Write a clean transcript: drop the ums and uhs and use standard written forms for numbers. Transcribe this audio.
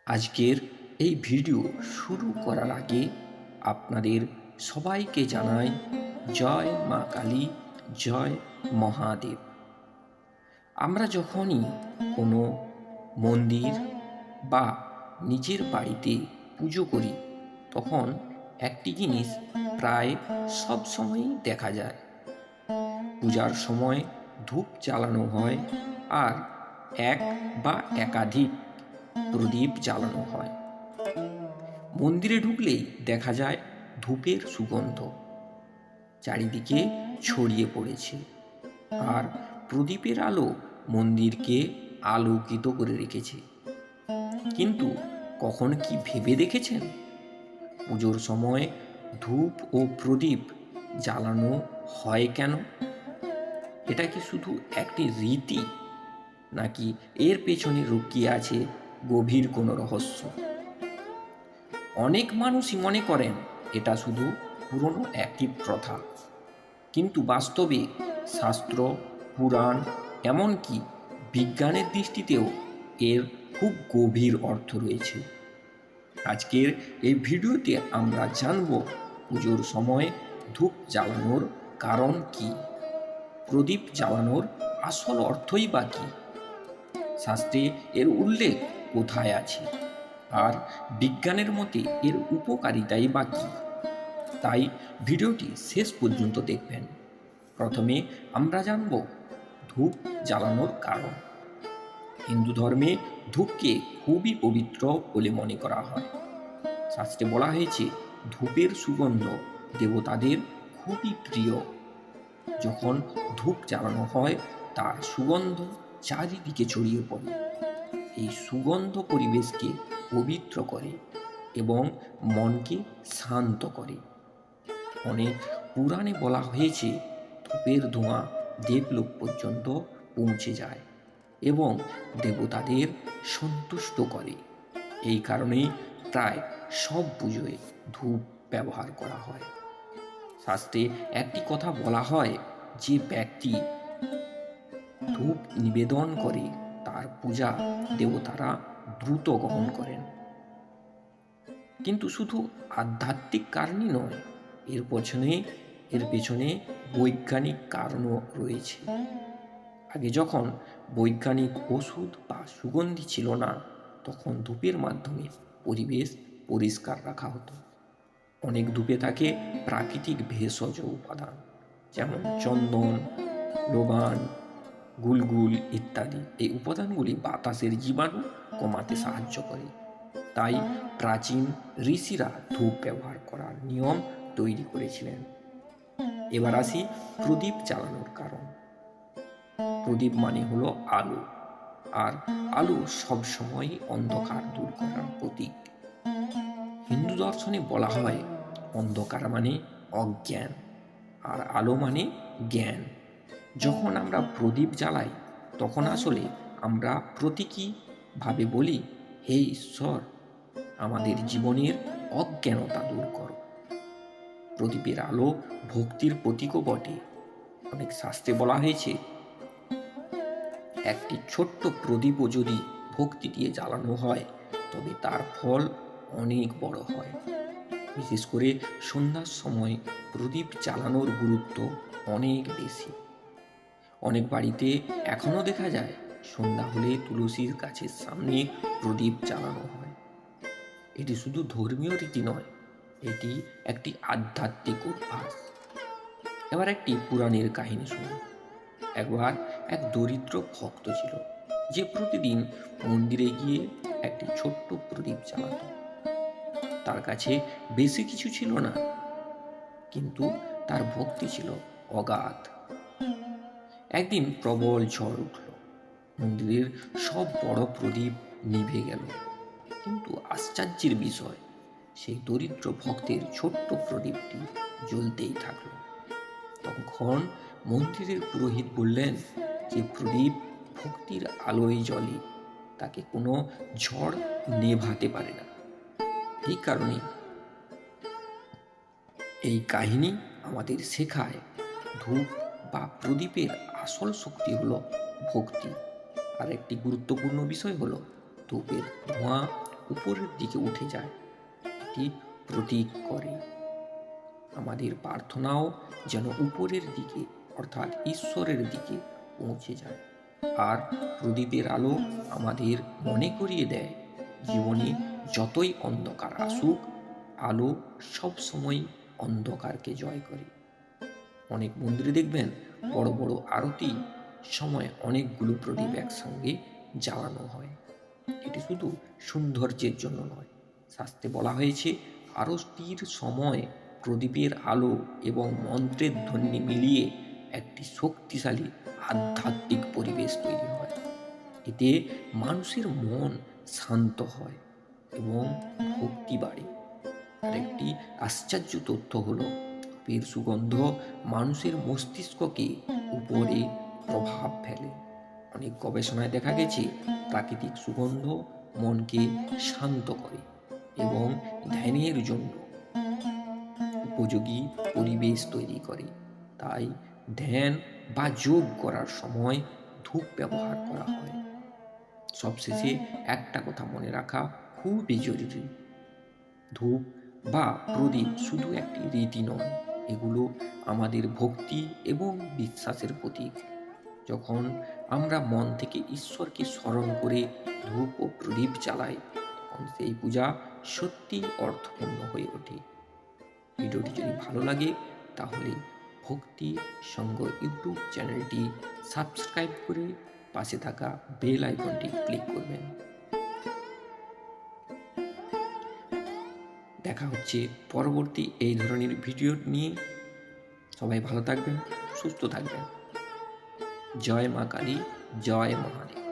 আজকের এই ভিডিও শুরু করার আগে আপনাদের সবাইকে জানাই জয় মা কালী, জয় মহাদেব। আমরা যখনই কোনো মন্দির বা নিজের বাড়িতে পুজো করি তখন একটি জিনিস প্রায় সব সময়ই দেখা যায়। পূজার সময় ধূপ জ্বালানো হয় আর এক বা একাধিক প্রদীপ জ্বালানো হয়। মন্দিরে ঢুকলেই দেখা যায় ধূপের সুগন্ধ চারিদিকে ছড়িয়ে পড়েছে, আর প্রদীপের আলো মন্দিরকে আলোকিত করে রেখেছে। কিন্তু কখন কি ভেবে দেখেছেন, পুজোর সময় ধূপ ও প্রদীপ জ্বালানো হয় কেন? এটা কি শুধু একটি রীতি, নাকি এর পেছনে লুকিয়ে আছে গভীর কোনো রহস্য? অনেক মানুষই মনে করেন এটা শুধু পুরনো একটি প্রথা, কিন্তু বাস্তবে শাস্ত্র, পুরাণ, এমনকি বিজ্ঞানের দৃষ্টিতেও এর খুব গভীর অর্থ রয়েছে। আজকের এই ভিডিওতে আমরা জানব পুজোর সময় ধূপ জ্বালানোর কারণ কি, প্রদীপ জ্বালানোর আসল অর্থই বা কী, শাস্ত্রে এর উল্লেখ কোথায় আছে, আর বিজ্ঞানের মতে এর উপকারিতাই বা কী। তাই ভিডিওটি শেষ পর্যন্ত দেখবেন। প্রথমে আমরা জানব ধূপ জ্বালানোর কারণ। হিন্দু ধর্মে ধূপকে খুবই পবিত্র বলে মনে করা হয়। শাস্ত্রে বলা হয়েছে ধূপের সুগন্ধ দেবতাদের খুবই প্রিয়। যখন ধূপ জ্বালানো হয় তার সুগন্ধ চারিদিকে ছড়িয়ে পড়ে। এই সুগন্ধ পরিবেশকে পবিত্র করে এবং মনকে শান্ত করে। অনেক পুরাণে বলা হয়েছে ধূপের ধোঁয়া দেবলোক পর্যন্ত পৌঁছে যায় এবং দেবতাদের সন্তুষ্ট করে। এই কারণেই প্রায় সব পুজোয় ধূপ ব্যবহার করা হয়। শাস্ত্রে একটি কথা বলা হয়, যে ব্যক্তি ধূপ নিবেদন করে তার পূজা দেবতারা দ্রুত গ্রহণ করেন। কিন্তু শুধু আধ্যাত্মিক কারণই নয়, এর পেছনে বৈজ্ঞানিক কারণও রয়েছে। আগে যখন বৈজ্ঞানিক ওষুধ বা সুগন্ধি ছিল না, তখন ধূপের মাধ্যমে পরিবেশ পরিষ্কার রাখা হতো। অনেক ধূপে থাকে প্রাকৃতিক ভেষজ উপাদান, যেমন চন্দন, লোবান, গুলগুল ইত্যাদি। এই উপাদানগুলি বাতাসের জীবাণু কমাতে সাহায্য করে। তাই প্রাচীন ঋষিরা ধূপ ব্যবহার করার নিয়ম তৈরি করেছিলেন। এবার আসি প্রদীপ জ্বালানোর কারণ। প্রদীপ মানে হলো আলো, আর আলো সবসময় অন্ধকার দূর করার প্রতীক। হিন্দু দর্শনে বলা হয় অন্ধকার মানে অজ্ঞান, আর আলো মানে জ্ঞান। যখন আমরা প্রদীপ জ্বালাই তখন আসলে আমরা প্রতীকীভাবে বলি, হে ঈশ্বর, আমাদের জীবনের অজ্ঞানতা দূর করো। প্রদীপের আলো ভক্তির প্রতীকও বটে। অনেক শাস্ত্রে বলা হয়েছে একটি ছোট্ট প্রদীপও যদি ভক্তি দিয়ে জ্বালানো হয় তবে তার ফল অনেক বড় হয়। বিশেষ করে সন্ধ্যার সময় প্রদীপ জ্বালানোর গুরুত্ব অনেক বেশি। অনেক বাড়িতে এখনো দেখা যায় সন্ধ্যা হলে তুলসীর গাছের সামনে প্রদীপ জ্বালানো হয়। এটি শুধু ধর্মীয় রীতি নয়, এটি একটি আধ্যাত্মিক অভ্যাস। এবার একটি পুরাণের কাহিনী শুনুন। একবার এক দরিদ্র ভক্ত ছিল, যে প্রতিদিন মন্দিরে গিয়ে একটি ছোট্ট প্রদীপ জ্বালাত। তার কাছে বেশি কিছু ছিল না, কিন্তু তার ভক্তি ছিল অগাধ। একদিন প্রবল ঝড় উঠল, মন্দিরের সব বড় প্রদীপ নিভে গেল। কিন্তু আশ্চর্যের বিষয়, সেই দরিদ্র ভক্তের ছোট্ট প্রদীপটি জ্বলতেই থাকল। তখন মন্দিরের পুরোহিত বললেন, যে প্রদীপ ভক্তির আলোয় জ্বলে তাকে কোনো ঝড় নেভাতে পারে না। এই কারণে এই কাহিনী আমাদের শেখায় ধূপ বা প্রদীপের আসল শক্তি হলো ভক্তি। আর একটি গুরুত্বপূর্ণ বিষয় হলো ধূপের ধোঁয়া উপরের দিকে উঠে যায়। এটি প্রতীক করে আমাদের প্রার্থনাও যেন উপরের দিকে অর্থাৎ ঈশ্বরের দিকে পৌঁছে যায়। আর প্রদীপের আলো আমাদের মনে করিয়ে দেয়, জীবনে যতই অন্ধকার আসুক, আলো সবসময় অন্ধকারকে জয় করে। অনেক মন্দিরে দেখবেন বড় বড় আরতি সময় অনেকগুলো প্রদীপ একসঙ্গে জ্বালানো হয়। এটি শুধু সৌন্দর্যের জন্য নয়, শাস্ত্রে বলা হয়েছে আরতির সময় প্রদীপের আলো এবং মন্ত্রের ধ্বনি মিলিয়ে একটি শক্তিশালী আধ্যাত্মিক পরিবেশ তৈরি হয়। এতে মানুষের মন শান্ত হয় এবং ভক্তি বাড়ে। আরেকটি আশ্চর্য তথ্য হলো ধূপের সুগন্ধ মানুষের মস্তিষ্ককে উপরে প্রভাব ফেলে। অনেক গবেষণায় দেখা গেছে প্রাকৃতিক সুগন্ধ মনকে শান্ত করে এবং ধ্যানের জন্য উপযোগী পরিবেশ তৈরি করে। তাই ধ্যান বা যোগ করার সময় ধূপ ব্যবহার করা হয়। সবশেষে একটা কথা মনে রাখা খুবই জরুরি, ধূপ বা প্রদীপ শুধু একটি রীতি নয়, এগুলো আমাদের ভক্তি এবং বিশ্বাসের প্রতীক। যখন আমরা মন থেকে ঈশ্বরকে স্মরণ করে ধূপ ও প্রদীপ জ্বালাই, তখন সেই পূজা সত্যি অর্থপূর্ণ হয়ে ওঠে। ভিডিওটি যদি ভালো লাগে তাহলে ভক্তি সঙ্গ ইউটিউব চ্যানেলটি সাবস্ক্রাইব করে পাশে থাকা বেল আইকনটি ক্লিক করবেন। দেখা হচ্ছে পরবর্তী এই ধরনের ভিডিও নিয়ে। সবাই ভালো থাকবেন, সুস্থ থাকবেন। জয় মা কালী, জয় মহাদেব।